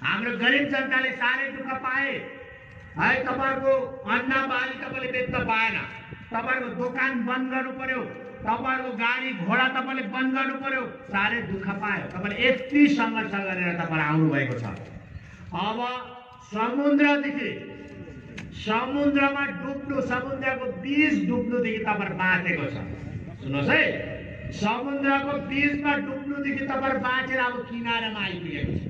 हाम्रो गरिब जनताले साह्रै दुःख पाए है। तपाईहरुको अन्न बाली तपाईले बेच्न पाएन, तपाईहरुको दोकान बन्द गर्नु पर्यो, तपाईहरुको गाडी घोडा तपाईले बन्द गर्नु पर्यो, साह्रै दुःख पायो। तपाईले यति संघर्ष गरेर तपाईहरु आउनु भएको छ। अब समुद्रदेखि समुद्रमा डुब्नु, समुद्रको बीच डुब्नुदेखि तपाईहरु बाँचेको छ। सुन्नुहोस् है, समुद्रको बीचमा डुब्नुदेखि तपाईहरु बाँचेर अब किनारामा आइपुगेको छ।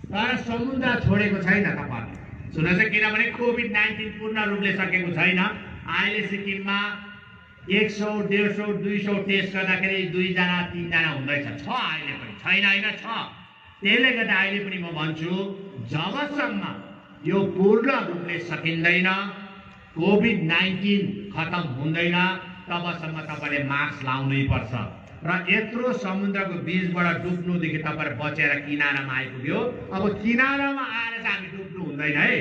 तर समुद्र छोडेको छैन तपाईहरुले। सुन्नुहोस् है, किनभने कोभिड-19 पूर्ण रूपले सकेको छैन। अहिले सिक्किममा 100, 150, 200 टेस्ट गर्दाखेरि 2 जना 3 जना हुँदैछ। छ अहिले पनि, छैन हैन, छ। त्यसले गर्दा अहिले पनि म भन्छु, जबसम्म यो पूर्ण रूपले सकिँदैन, कोभिड-19 खतम हुँदैन, तबसम्म तपाईले मास्क लाउनै पर्छ। र यत्रो समुद्रको बीचबाट डुब्नुदेखि तपाईहरु बचेर किनारामा आइपुग्यो। अब किनारामा आएर चाहिँ हामी डुब्नु हुँदैन है,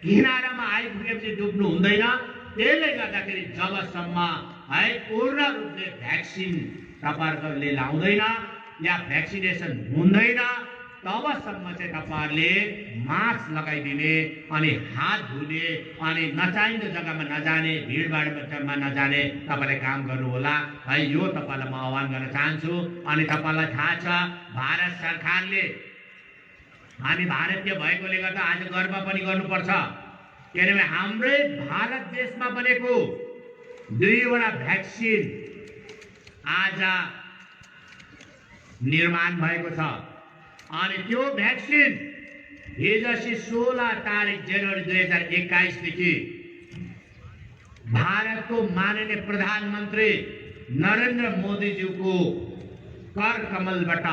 किनारामा आइपुगेपछि डुब्नु हुँदैन। त्यसले गर्दाखेरि जबसम्म है पूर्ण रूपले भ्याक्सिन तपाईहरुले लाउँदैन या भ्याक्सिनेसन हुँदैन, तबसम्म चाहिँ तपाईहरुले मास्क लगाइदिने अनि हात धुने अनि नचाहिँदो जग्गामा नजाने, भिडभाडमा नजाने तपाईले काम गर्नु होला है। यो तपाईलाई म आह्वान गर्न चाहन्छु। अनि तपाईलाई थाहा छ, भारत सरकारले, हामी भारतीय भएकोले गर्दा आज गर्व पनि गर्नुपर्छ, किनभने हाम्रै भारत देशमा बनेको 2वटा भ्याक्सिन आज निर्माण भएको छ। अनि त्यो भ्याक्सिन हिजोसी 16 तारिक जनवरी 2021 देखि भारतको माननीय प्रधानमन्त्री नरेन्द्र मोदीज्यूको कर कमलबाट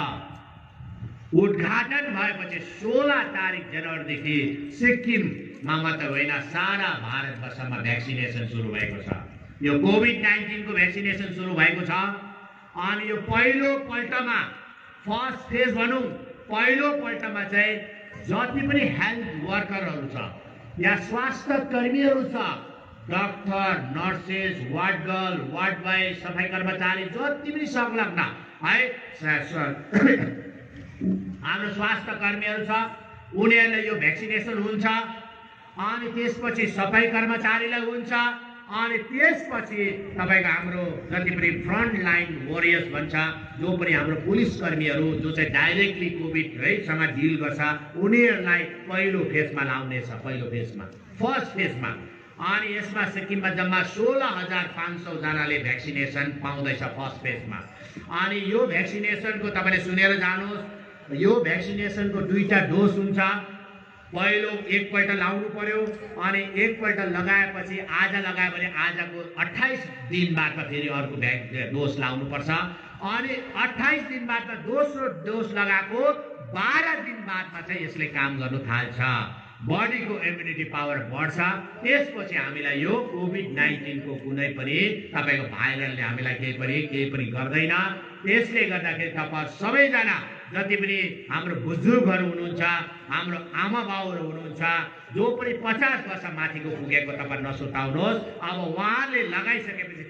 उद्घाटन भएपछि 16 तारिक जनवरीदेखि सिक्किममा मात्र होइन, सारा भारतवर्षमा भ्याक्सिनेसन सुरु भएको छ। यो कोभिड-19 को भ्याक्सिनेसन सुरु भएको छ। अनि यो पहिलो पल्टमा फर्स्ट फेज भनौँ, पहिलो पल्टमा चाहिँ जति पनि हेल्थ वर्करहरू छ या स्वास्थ्य कर्मीहरू छ, doctor, nurses, ward girl, ward boy, सफाई कर्मचारी, जति पनि संलग्न है हाम्रो स्वास्थ्य कर्मीहरू छ, उनीहरूलाई यो भ्याक्सिनेसन हुन्छ। अनि त्यसपछि सफाई कर्मचारीलाई हुन्छ। अनि त्यसपछि तपाईको हाम्रो जति पनि फ्रन्ट लाइन वरियर्स भन्छ, जो पनि हाम्रो पुलिस कर्मीहरू जो चाहिँ डाइरेक्टली कोभिड सँग डिल गर्छ, उनीहरूलाई पहिलो फेजमा लाउनेछ, पहिलो फेजमा, फर्स्ट फेजमा। अनि यसमा सिक्किममा जम्मा 16,500 जनाले भ्याक्सिनेसन पाउँदैछ फर्स्ट फेजमा। अनि यो भ्याक्सिनेसनको तपाईले सुनेर जानुहोस्, यो भ्याक्सिनेसनको 2टा डोज हुन्छ। पहिलो एकपल्ट लाउनु पर्यो, अनि एकपल्ट लगाएपछि आज लगायो भने आजको 28 दिन बादमा फेरि अर्को डोज लाउनु पर्छ। अनि 28 दिन बादमा दोस्रो डोज लगाएको 12 दिन बादमा चाहिँ यसले काम गर्नु थाल्छ, बडीको इम्युनिटी पावर बढ्छ। त्यसपछि हामीलाई यो कोभिड-19 को कुनै पनि तपाईको भाइरसले हामीलाई केही पनि गर्दैन। त्यसले गर्दाखेरि तपाईहरु सबैजना जति पनि हाम्रो बुजुर्गहरू हुनुहुन्छ, हाम्रो आमा बाउहरू हुनुहुन्छ, जो पनि 50 वर्ष माथिको पुगेको तपाईहरु नसुताउनुहोस्। अब उहाँले लगाइसकेपछि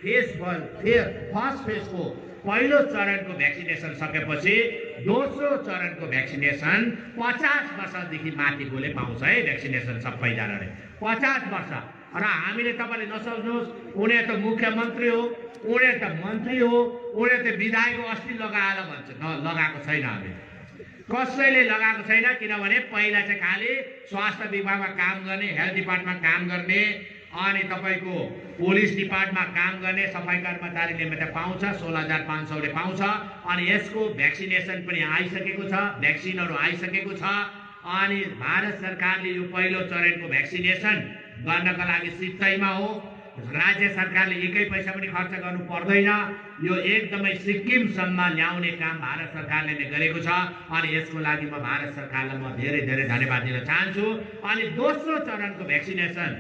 फर्स्ट फेजको पहिलो चरणको भ्याक्सिनेसन सकेपछि दोस्रो चरणको भ्याक्सिनेसन 50 वर्षदेखि माथिकोले पाउँछ है भ्याक्सिनेसन सबैजनाले, 50 वर्ष। र हामीले तपाईले नसोच्नुहोस् उनीहरू त मुख्यमन्त्री हो, उनीहरू त मन्त्री हो, उनीहरू त विधायक हो, अस्ति लगाएर भन्छ, लगाएको छैन, हामी कसैले लगाएको छैन। किनभने पहिला चाहिँ खालि स्वास्थ्य विभागमा काम गर्ने, हेल्थ डिपार्टमेन्टमा काम गर्ने, अनि तपाईको पुलिस डिपार्टमेन्टमा काम गर्ने सफाई कर्मचारीले मात्र पाउँछ, 16,500 ले पाउँछ। अनि यसको भ्याक्सिनेसन पनि आइसकेको छ, भ्याक्सिनहरू आइसकेको छ। अनि भारत सरकारले यो पहिलो चरणको भ्याक्सिनेसन गर्नका लागि सित्तैमा हो, राज्य सरकारले एकै पैसा पनि खर्च गर्नु पर्दैन। यो एकदमै सिक्किमसम्म ल्याउने काम भारत सरकारले नै गरेको छ। अनि यसको लागि म भारत सरकारलाई म धेरै धेरै धन्यवाद दिन चाहन्छु। अनि दोस्रो चरणको भ्याक्सिनेसन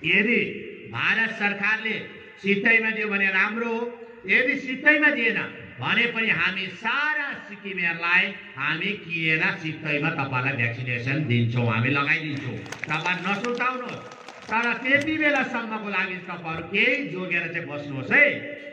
यदि भारत सरकारले सित्तैमा दियो भने राम्रो हो, यदि सित्तैमा दिएन भने पनि हामी सारा सिक्किमेहरूलाई हामी किनेर सित्तैमा तपाईलाई भ्याक्सिनेसन दिन्छौँ, हामी लगाइदिन्छौँ, तपाईहरु नसुर्ताउनुहोस्। तर त्यति बेलासम्मको लागि तपाईहरु केही जोगेर चाहिँ बस्नुहोस् है,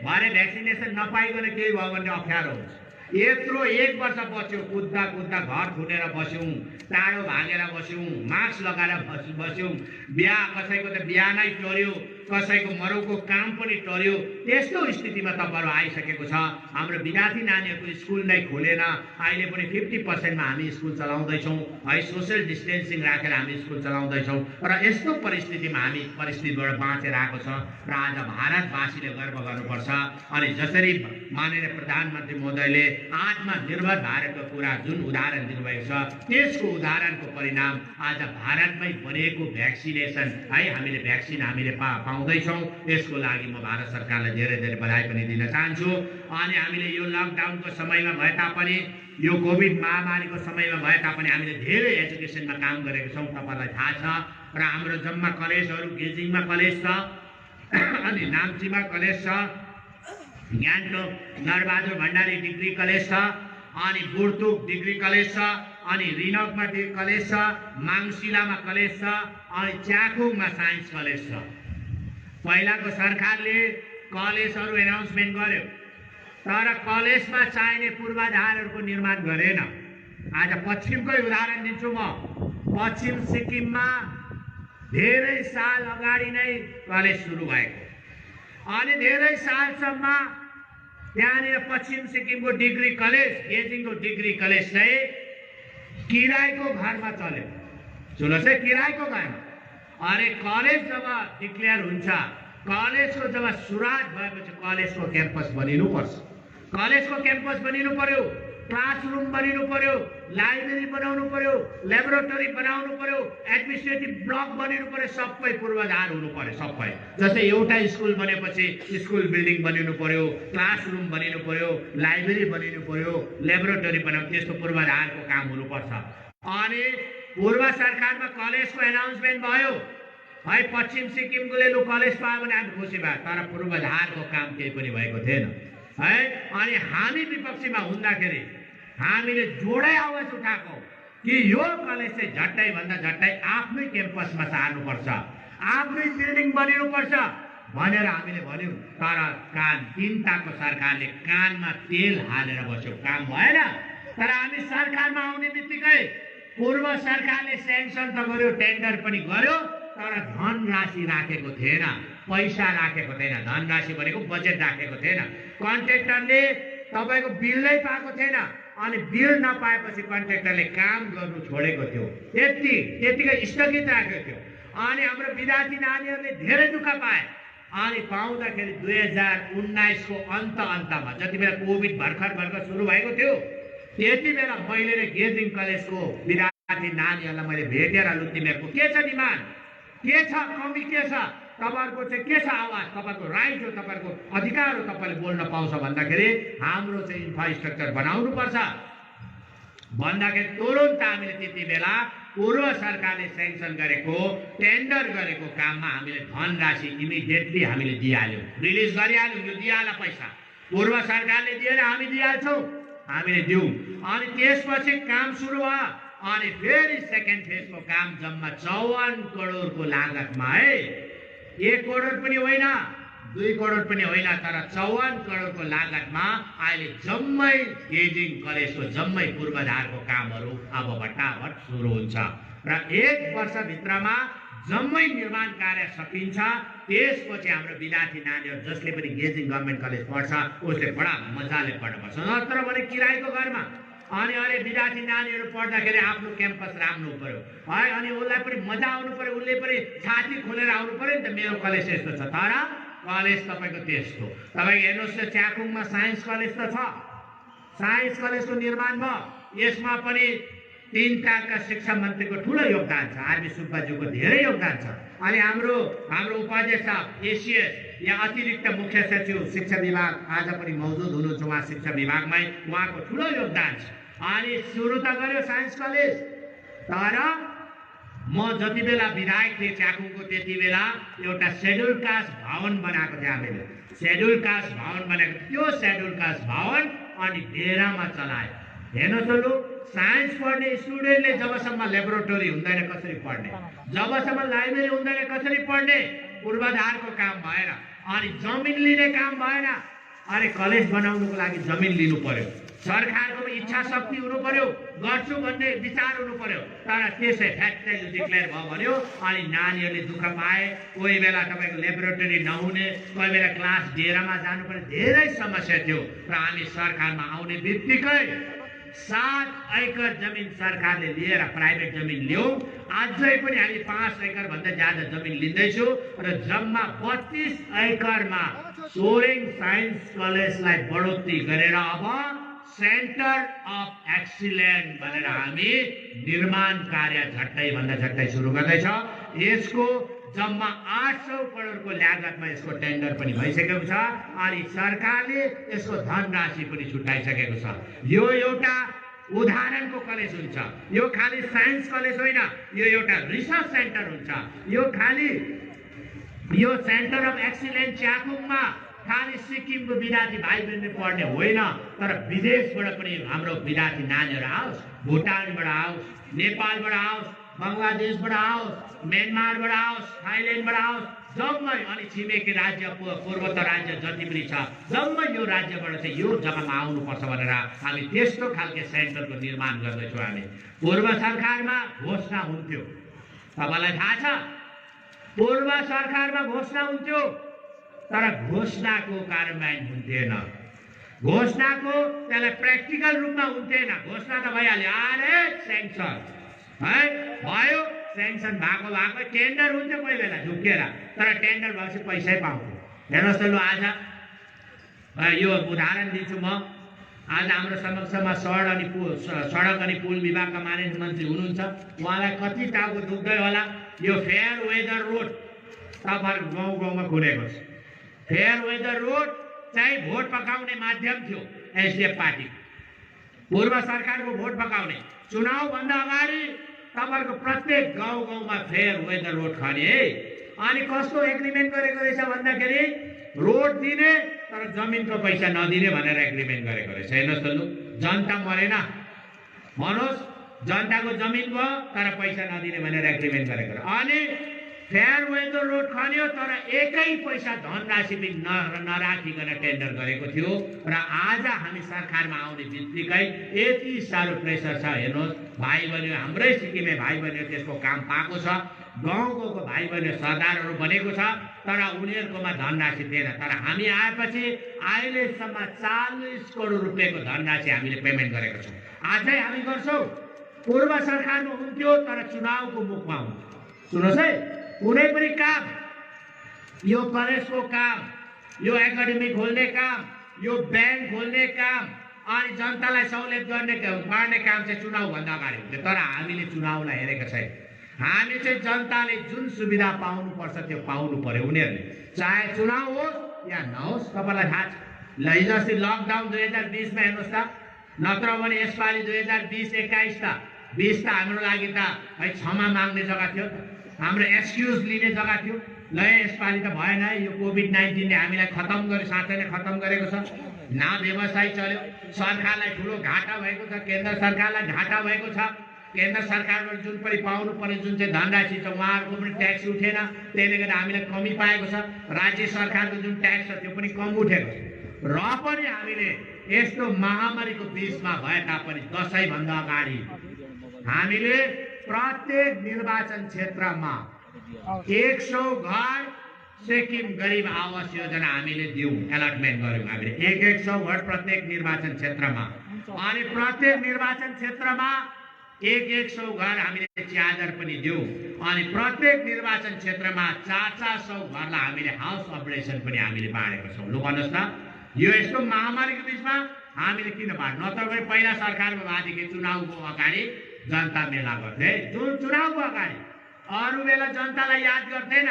भरे भ्याक्सिनेसन नपाइकन केही भयो भने अप्ठ्यारो हुन्छ। यत्रो 1 वर्ष बस्यौँ, कुद्दा कुद्दा घर थुनेर बस्यौँ, टाढो भागेर बस्यौँ, मास्क लगाएर बस्यौँ, कसैको त बिहा नै टर्यो, कसैको मरौको काम पनि टर्यो। त्यस्तो स्थितिमा तपाईँहरू आइसकेको छ। हाम्रो विद्यार्थी नानीहरूको स्कुल नै खोलेन। अहिले पनि 50% मा हामी स्कुल चलाउँदैछौँ है, सोसियल डिस्टेन्सिङ राखेर हामी स्कुल चलाउँदैछौँ। र यस्तो परिस्थितिमा हामी परिस्थितिबाट बाँचेर आएको छ र आज भारतवासीले गर्व गर्नुपर्छ। अनि जसरी माननीय प्रधानमन्त्री महोदयले आत्मनिर्भर भारतको कुरा जुन उदाहरण दिनुभएको छ, त्यसको उदाहरणको परिणाम आज भारतमै बनेको भ्याक्सिनेसन है, हामीले भ्याक्सिन हामीले पाउँदैछौँ। यसको लागि म भारत सरकारलाई धेरै धेरै बधाई पनि दिन चाहन्छु। अनि हामीले यो लकडाउनको समयमा भए तापनि, यो कोभिड महामारीको समयमा भए तापनि हामीले धेरै एजुकेसनमा काम गरेको छौँ, तपाईँलाई थाहा छ। र हाम्रो जम्मा कलेजहरू गेजिङमा कलेज छ, अनि नाम्चीमा कलेज छ, गान्तोक नरबहादुर भण्डारी डिग्री कलेज छ, अनि बुर्तुक डिग्री कलेज छ, अनि रिनकमा कलेज छ, माङशिलामा कलेज छ, अनि च्याखुङमा साइन्स कलेज छ। पहिलाको सरकारले कलेजहरू एनाउन्समेन्ट गर्यो, तर कलेजमा चाहिने पूर्वाधारहरूको निर्माण गरेन। आज पश्चिमकै उदाहरण दिन्छु म। पश्चिम सिक्किममा धेरै साल अगाडि नै कलेज सुरु भएको, अनि धेरै सालसम्म त्यहाँनिर पश्चिम सिक्किमको डिग्री कलेज, गेजिङको डिग्री कलेज चाहिँ किरायको घरमा चल्यो। सुन्नुहोस् है, किरायको घरमा। अरे कलेज जब डिक्लेयर हुन्छ, कलेजको जब सुरुवात भएपछि कलेजको क्याम्पस बनिनुपर्छ। कलेजको क्याम्पस बनिनु पर्यो, क्लासरुम बनिनु पर्यो, लाइब्रेरी बनाउनु पर्यो, ल्याबोरेटरी बनाउनु पर्यो, एडमिनिस्ट्रेटिभ ब्लक बनिनु पर्यो, सबै पूर्वाधार हुनु पर्यो सबै। जस्तै एउटा स्कुल बनेपछि स्कुल बिल्डिङ बनिनु पर्यो, क्लासरुम बनिनु पर्यो, लाइब्रेरी बनिनु पर्यो, ल्याबोरेटरी बनाउनु, त्यस्तो पूर्वाधारको काम हुनुपर्छ। अनि पूर्व सरकारमा कलेजको एनाउन्समेन्ट भयो है, पश्चिम सिक्किमकोले लु कलेज पायो भने हामी खुसी भयो, तर पूर्वाधारको काम केही पनि भएको थिएन है। अनि हामी विपक्षीमा हुँदाखेरि हामीले जोडै आवाज उठाएको कि यो कलेज चाहिँ झट्टै भन्दा झट्टै आफ्नै क्याम्पसमा सार्नुपर्छ, आफ्नै बिल्डिङ बनिनुपर्छ भनेर हामीले भन्यौँ। तर कान तिनताको सरकारले कानमा तेल हालेर बस्यो, काम भएन। तर हामी सरकारमा आउने बित्तिकै पूर्व सरकारले स्याङ्सन त गर्यो, टेन्डर पनि गर्यो, तर धनराशि राखेको थिएन, पैसा राखेको थिएन। धनराशि भनेको बजेट राखेको थिएन। कन्ट्र्याक्टरले तपाईँको बिल नै पाएको थिएन, अनि बिल नपाएपछि कन्ट्र्याक्टरले काम गर्नु छोडेको थियो, त्यतिकै स्थगित राखेको थियो। अनि हाम्रो विद्यार्थी नानीहरूले धेरै दुःख पाए। अनि पाउँदाखेरि 2019को अन्तमा जति बेला कोभिड भर्खर सुरु भएको थियो, त्यति बेला मैले गेजिङ कलेजको विद्यार्थी नानीहरूलाई मैले भेटेर लु तिमीहरूको के छ डिमान्ड, के छ कमी, के छ तपाईँहरूको चाहिँ के छ आवाज, तपाईँको राइट हो, तपाईँहरूको अधिकार हो, तपाईँले बोल्न पाउँछ भन्दाखेरि हाम्रो चाहिँ इन्फ्रास्ट्रक्चर बनाउनुपर्छ भन्दाखेरि तुरुन्त हामीले त्यति बेला पूर्व सरकारले सेङ्सन गरेको, टेन्डर गरेको काममा हामीले धनराशि इमिडिएटली हामीले दिइहाल्यौँ, रिलिज गरिहाल्यौँ। यो दिइहाल पैसा पूर्व सरकारले दिएर हामी दिइहाल्छौँ, हामीले दिउँ। अनि त्यसपछि काम सुरु भयो। अनि फेरि सेकेन्ड फेजको काम जम्मा 54 करोडको लागतमा है, 1 करोड पनि होइन, 2 करोड पनि होइन, तर 54 करोडको लागतमा अहिले जम्मै गेजिङ कलेजको जम्मै पूर्वाधारको कामहरू अब भट्टाभट सुरु हुन्छ र 1 वर्षभित्रमा जम्मै निर्माण कार्य सकिन्छ। त्यसपछि हाम्रो विद्यार्थी नानीहरू जसले पनि गेजिङ गभर्मेन्ट कलेज पढ्छ उसले बडा मजाले पढ्नुपर्छ, नत्र भने किरायको घरमा। अनि अहिले विद्यार्थी नानीहरू पढ्दाखेरि आफ्नो क्याम्पस राम्रो पर्यो है, अनि उसलाई पनि मजा आउनु पर्यो, उसले पनि छाती खोलेर आउनु पर्यो नि त, मेरो कलेज यस्तो छ। तर कलेज तपाईँको त्यस्तो, तपाईँ हेर्नुहोस् न, च्याखुङमा साइन्स कलेज त छ, साइन्स कलेजको निर्माण भयो, यसमा पनि तिनताका शिक्षा मन्त्रीको ठुलो योगदान छ, आरबी सुब्बाज्यूको धेरै योगदान छ। अनि हाम्रो उपाध्यक्ष एसिएस या अतिरिक्त मुख्य सचिव शिक्षा विभाग आज पनि मौजुद हुनुहुन्छ, उहाँ शिक्षा विभागमै, उहाँको ठुलो योगदान छ। अनि सुरु त गर्यो साइन्स कलेज, तर म जति बेला विधायक थिएँ च्याखुङको त्यति बेला एउटा सेड्युल कास्ट भवन बनाएको थियो हामीले, सेड्युल कास्ट भवन बनाएको, त्यो सेड्युल कास्ट भवन अनि डेरामा चलायो। हेर्नुहोस् लु, साइन्स पढ्ने स्टुडेन्टले जबसम्म ल्याबोरेटरी हुँदैन कसरी पढ्ने, जबसम्म लाइब्रेरी हुँदैन कसरी पढ्ने, पूर्वाधारको काम भएन। अनि जमिन लिने काम भएन, अरे कलेज बनाउनुको लागि जमिन लिनु पर्यो, सरकारको इच्छा शक्ति हुनु पर्यो, गर्छु भन्ने विचार हुनु पर्यो। तर त्यसै फ्याक्टै डिक्लेयर भयो भन्यो अनि नानीहरूले दुःख पाए, कोही बेला तपाईँको ल्याबोरेटरी नहुने, कोही बेला क्लास डेरामा जानुपर्ने धेरै समस्या थियो। र हामी सरकारमा आउने बित्तिकै 7 एकड़ जमिन सरकारले लिएर प्राइभेट जमिन ल्याऊ। अझै पनि हामी 5 एकड़ भन्दा ज्यादा जमिन लिँदैछु र जम्मा 32 एकड़मा सोरेङ साइन्स कलेजलाई बढोत्तरी गरेर अब सेन्टर अफ एक्सिलेन्स भनेर हामी निर्माण कार्य झट्टै भन्दा झट्टै सुरु गर्दैछ। यसको जम्मा 800 करोडको लागतमा यसको टेन्डर पनि भइसकेको छ अनि सरकारले यसको धनराशि पनि छुट्याइसकेको छ। यो एउटा उदाहरणको कलेज हुन्छ। यो खाली साइन्स कलेज होइन, यो एउटा रिसर्च सेन्टर हुन्छ। यो खाली यो सेन्टर अफ एक्सिलेन्स च्याखुङमा खाली सिक्किमको विद्यार्थी भाइ बहिनीले पढ्ने होइन, तर विदेशबाट पनि हाम्रो विद्यार्थी नानीहरू आओस्, भुटानबाट आओस्, नेपालबाट आओस्, बङ्गलादेशबाट आओस्, म्यानमारबाट आओस्, थाइल्यान्डबाट आओस्, जम्मै अनि छिमेकी राज्य पूर्वोत्तर राज्य जति पनि छ जम्मै यो राज्यबाट चाहिँ यो जग्गामा आउनुपर्छ भनेर हामी त्यस्तो खालको सेन्टरको निर्माण गर्दैछौँ। हामी पूर्व सरकारमा घोषणा हुन्थ्यो, तपाईँलाई थाहा छ, पूर्व सरकारमा घोषणा हुन्थ्यो तर घोषणाको कार्यान्वयन हुन्थेन। घोषणाको त्यसलाई प्र्याक्टिकल रूपमा हुन्थेन। घोषणा त भइहाल्यो, आले सेङ्सन है भयो, सेङ्सन भएको टेन्डर हुन्थ्यो कोही बेला झुक्केर, तर टेन्डर भएपछि पैसै पाउँथ्यो। हेर्नुहोस् त, लु आज यो उदाहरण दिन्छु म। आज हाम्रो समक्षमा सडक अनि पुल विभागका माननीय मन्त्री हुनुहुन्छ, उहाँलाई कति टाउको दुख्दै होला। यो फेयर वेदर रोड तपाईँहरूको गाउँ गाउँमा खुलेको छ। फेयर वेदर रोड चाहिँ भोट पकाउने माध्यम थियो एसडिएफ पार्टी, पूर्व सरकारको भोट पकाउने। चुनावभन्दा अगाडि तपाईँहरूको प्रत्येक गाउँ गाउँमा फेयर वेदर रोड खने है। अनि कस्तो एग्रिमेन्ट गरेको रहेछ भन्दाखेरि रोड दिने तर जमिनको पैसा नदिने भनेर एग्रिमेन्ट गरेको रहेछ। हेर्नुहोस् त, लु जनता मरेन भन्नुहोस्, जनताको जमिन भयो तर पैसा नदिने भनेर एग्रिमेन्ट गरेको। अनि फेयर वेदर रोड खन्यो तर एकै पैसा धनराशि पनि नराखिकन टेन्डर गरेको थियो। र आज हामी सरकारमा आउने बित्तिकै यति साह्रो प्रेसर छ। हेर्नुहोस् भाइ बहिनी, हाम्रै सिक्किमे भाइ बहिनी त्यसको काम पाएको छ। गाउँको भाइ बहिनी सरदारहरू बनेको छ तर उनीहरूकोमा धनराशि थिएन। तर हामी आएपछि अहिलेसम्म 40 करोड रुपियाँको धनराशि हामीले पेमेन्ट गरेको छौँ। आजै हामी गर्छौँ। पूर्व सरकारमा हुन्थ्यो तर चुनावको मुखमा हुन्थ्यो। सुन्नुहोस् है, कुनै पनि काम, यो कलेजको काम, यो एकाडेमी खोल्ने काम, यो ब्याङ्क खोल्ने काम अनि जनतालाई सहुलियत गर्ने काम चाहिँ चुनावभन्दा अगाडि हुन्थ्यो। तर हामीले चुनावलाई हेरेको छैन। हामी चाहिँ जनताले जुन सुविधा पाउनुपर्छ त्यो पाउनु पर्यो उनीहरूले, चाहे चुनाव होस् या नहोस्। तपाईँलाई थाहा छ, हिजो अस्ति लकडाउन 2020मा हेर्नुहोस् त, नत्र भने यसपालि 2020-21 त 20 त हाम्रो लागि त है क्षमा माग्ने जग्गा थियो, हाम्रो एक्सक्युज लिने जग्गा थियो। ल यसपालि त भएन, यो कोभिड-19ले हामीलाई खतम गर्यो, साँच्चै नै खतम गरेको छ। न व्यवसाय चल्यो, सरकारलाई ठुलो घाटा भएको छ, केन्द्र सरकारलाई घाटा भएको छ। केन्द्र सरकारबाट जुन पनि पाउनु पर्ने जुन चाहिँ धनराशि छ उहाँहरूको पनि ट्याक्स उठेन, त्यसले गर्दा हामीलाई कमी पाएको छ। राज्य सरकारको जुन ट्याक्स छ त्यो पनि कम उठेको छ। र पनि हामीले यस्तो महामारीको बिचमा भए तापनि दसैँभन्दा अगाडि हामीले प्रत्येक निर्वाचन क्षेत्रमा 100 घर सिक्किम गरिब आवास योजना हामीले दियौँ, एलटमेन्ट गर्यौँ हामीले 100 घर प्रत्येक निर्वाचन क्षेत्रमा। अनि प्रत्येक निर्वाचन क्षेत्रमा 100 घर हामीले च्यादर पनि दियौँ। अनि प्रत्येक निर्वाचन क्षेत्रमा 400 घरलाई हामीले हाउस अपरेसन पनि हामीले बाँडेको छौँ। लु भन्नुहोस् त, यो यस्तो महामारीको बिचमा हामीले किन बाँड्नु? नत्र भने पहिला सरकारमा भएदेखि चुनावको अगाडि जनता मेला गर्थे, जुन चुनावको अगाडि अरू बेला जनतालाई याद गर्थेन।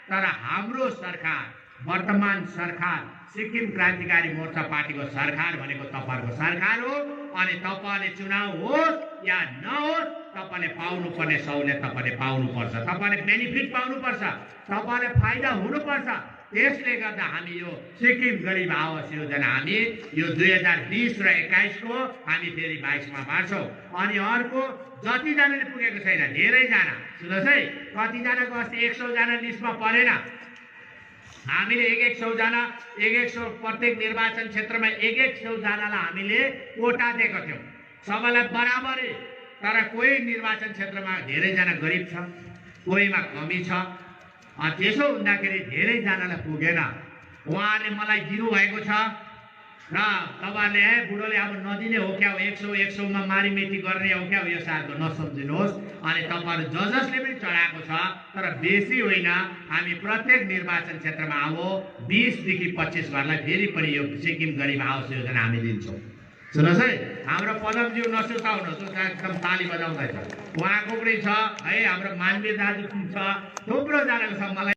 तर हाम्रो सरकार, वर्तमान सरकार, सिक्किम क्रान्तिकारी मोर्चा पार्टीको सरकार भनेको तपाईँहरूको सरकार हो। अनि तपाईँले चुनाव होस् या नहोस् तपाईँले पाउनुपर्ने सहुलियत तपाईँले पाउनुपर्छ, तपाईँले बेनिफिट पाउनुपर्छ, तपाईँले फाइदा हुनुपर्छ। त्यसले गर्दा हामी यो सिक्किम गरिब आवास योजना हामी यो 2020 र 21 को हामी फेरि 22मा बाँड्छौँ। अनि अर्को जतिजनाले पुगेको छैन, धेरैजना, सुन्नुहोस् है, कतिजनाको अस्ति 100 जना लिस्टमा परेन, हामीले 100 जना 100 प्रत्येक निर्वाचन क्षेत्रमा 100 जनालाई हामीले कोटा दिएको थियौँ सबैलाई बराबरै। तर कोही निर्वाचन क्षेत्रमा धेरैजना गरिब छ, कोहीमा कमी छ। त्यसो हुँदाखेरि धेरैजनालाई पुगेन। उहाँले मलाई दिनुभएको छ र तपाईँले बुढोले अब नदिने हो क्या, 100 मा मारिमेटी गर्ने हो क्या, यो सालको नसम्झिनुहोस्। अनि तपाईँहरू जजसले पनि चढाएको छ, तर बेसी होइन। हामी प्रत्येक निर्वाचन क्षेत्रमा अब 20 देखि 25 घरलाई फेरि पनि यो सिक्किम गरिब आवास योजना हामी दिन्छौँ। सुन्नुहोस् है, हाम्रो पदमज्यू नसुर्ताउनुहोस्, एकदम ताली बजाउँदैछ। उहाँको पनि छ है, हाम्रो मानवीय दाजु पनि छ, थुप्रो जनाको छ। मलाई